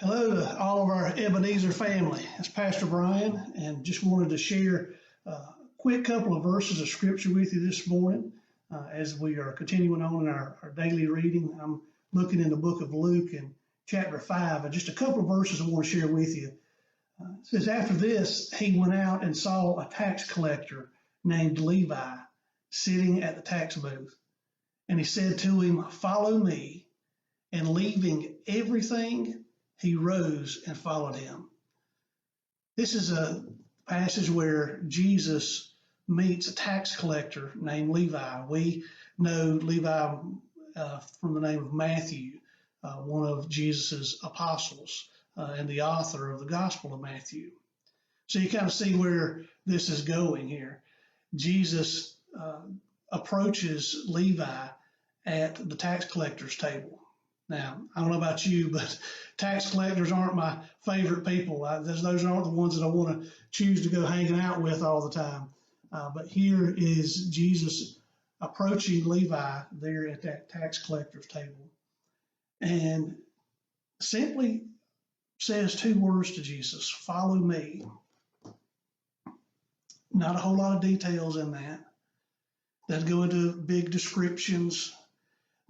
Hello to all of our Ebenezer family. It's Pastor Brian, and just wanted to share a quick couple of verses of scripture with you this morning as we are continuing on in our daily reading. I'm looking in the book of Luke in chapter 5, and just a couple of verses I want to share with you. It says, after this, he went out and saw a tax collector named Levi sitting at the tax booth. And he said to him, "Follow me." And leaving everything, he rose and followed him. This is a passage where Jesus meets a tax collector named Levi. We know Levi from the name of Matthew, one of Jesus's apostles and the author of the Gospel of Matthew. So you kind of see where this is going here. Jesus approaches Levi at the tax collector's table. Now, I don't know about you, but tax collectors aren't my favorite people. Those aren't the ones that I want to choose to go hanging out with all the time. But here is Jesus approaching Levi there at that tax collector's table and simply says two words to Jesus: "Follow me." Not a whole lot of details in that. Doesn't go into big descriptions.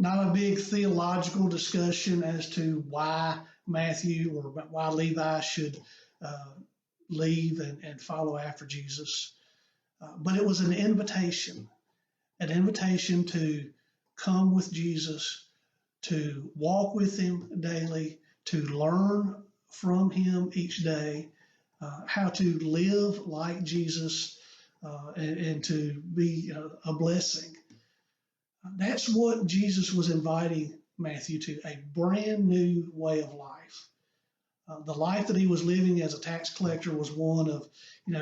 Not a big theological discussion as to why Matthew or why Levi should leave and follow after Jesus. But it was an invitation to come with Jesus, to walk with him daily, to learn from him each day, how to live like Jesus, and to be a blessing. That's what Jesus was inviting Matthew to, a brand new way of life. The life that he was living as a tax collector was one of,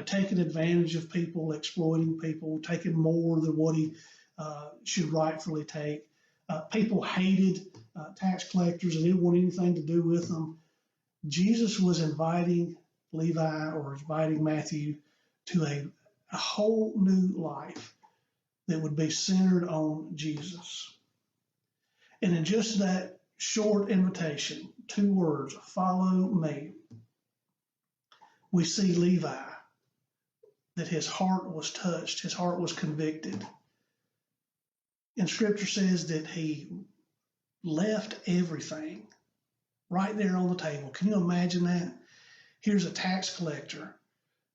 taking advantage of people, exploiting people, taking more than what he should rightfully take. People hated tax collectors and didn't want anything to do with them. Jesus was inviting Levi, or inviting Matthew, to a whole new life that would be centered on Jesus. And in just that short invitation, two words, "Follow me," we see Levi, that his heart was touched, his heart was convicted. And scripture says that he left everything right there on the table. Can you imagine that? Here's a tax collector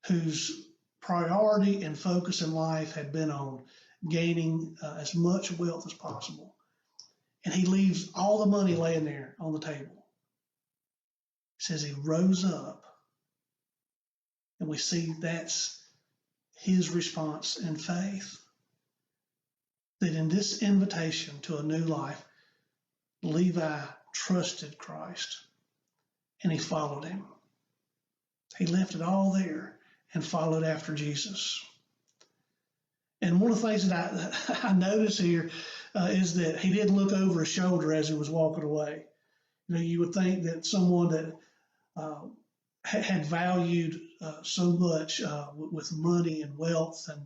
whose priority and focus in life had been on gaining as much wealth as possible. And he leaves all the money laying there on the table. It says he rose up, and we see that's his response in faith. That in this invitation to a new life, Levi trusted Christ and he followed him. He left it all there and followed after Jesus. And one of the things that I notice here is that he didn't look over his shoulder as he was walking away. You would think that someone that had valued so much with money and wealth and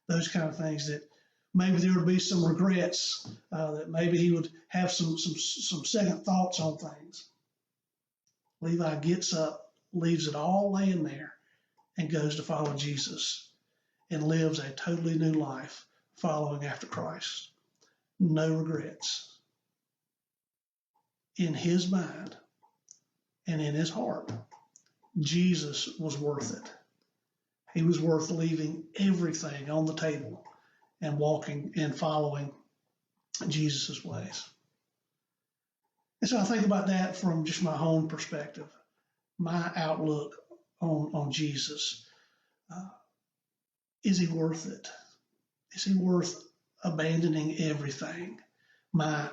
those kind of things, that maybe there would be some regrets, that maybe he would have some second thoughts on things. Levi gets up, leaves it all laying there, and goes to follow Jesus, and lives a totally new life following after Christ. No regrets. In his mind and in his heart, Jesus was worth it. He was worth leaving everything on the table and walking and following Jesus' ways. And so I think about that from just my own perspective, my outlook on Jesus. Is he worth it? Is he worth abandoning everything? My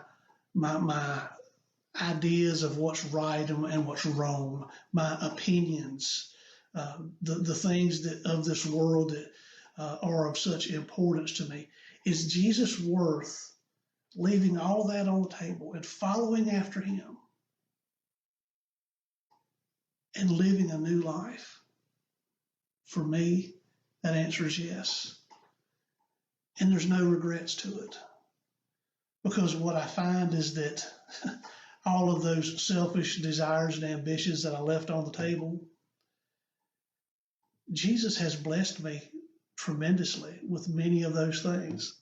ideas of what's right and what's wrong, my opinions, the things of this world that are of such importance to me. Is Jesus worth leaving all that on the table and following after him and living a new life? For me, that answer is yes. And there's no regrets to it. Because what I find is that all of those selfish desires and ambitions that I left on the table. Jesus has blessed me tremendously with many of those things,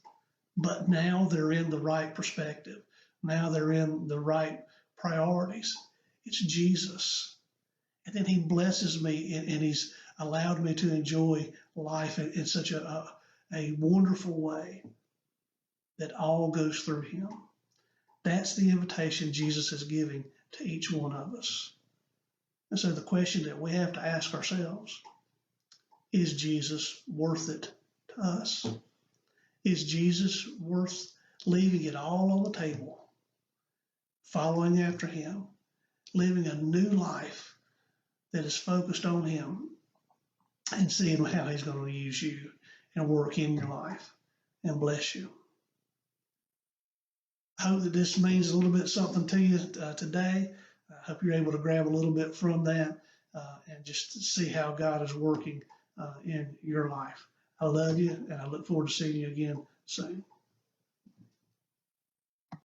but now they're in the right perspective. Now they're in the right priorities. It's Jesus. And then he blesses me and he's allowed me to enjoy life in such a wonderful way that all goes through him. That's the invitation Jesus is giving to each one of us. And so the question that we have to ask ourselves, is Jesus worth it to us? Is Jesus worth leaving it all on the table, following after him, living a new life that is focused on him and seeing how he's going to use you and work in your life and bless you? I hope that this means a little bit something to you today. I hope you're able to grab a little bit from that and just see how God is working in your life. I love you, and I look forward to seeing you again soon.